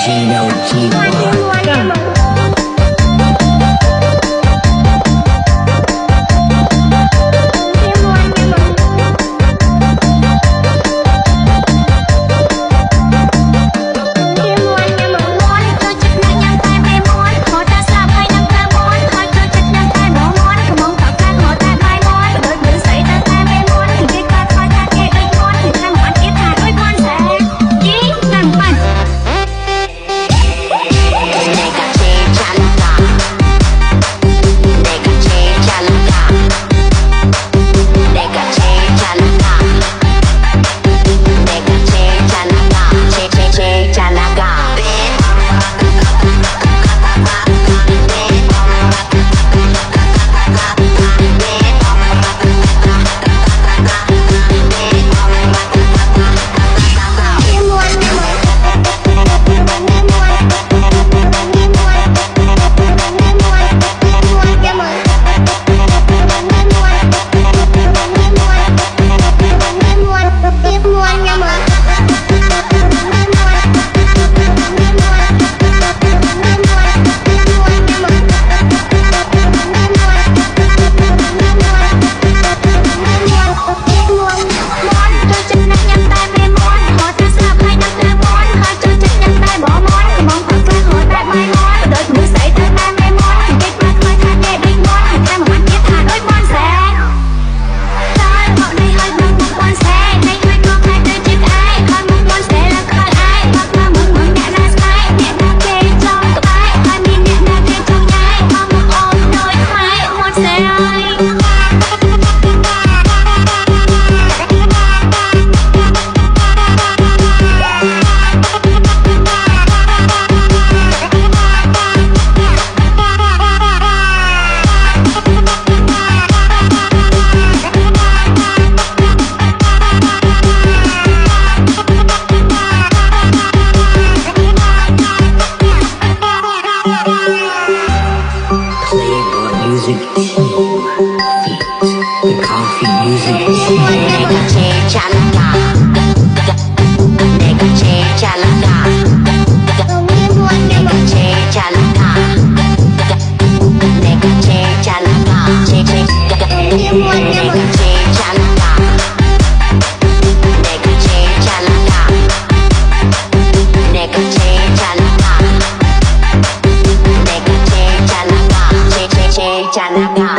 Gino G1. The coffee music 내가 제일 잘 나가 내가 제일 잘 나가 내가 제일 잘 나가 내가 제일 잘 나가 내가 제일 잘 나가 내가 제일 잘 나가 내가 제일 잘 나가 내가 제일 잘 나가 제일 잘 나가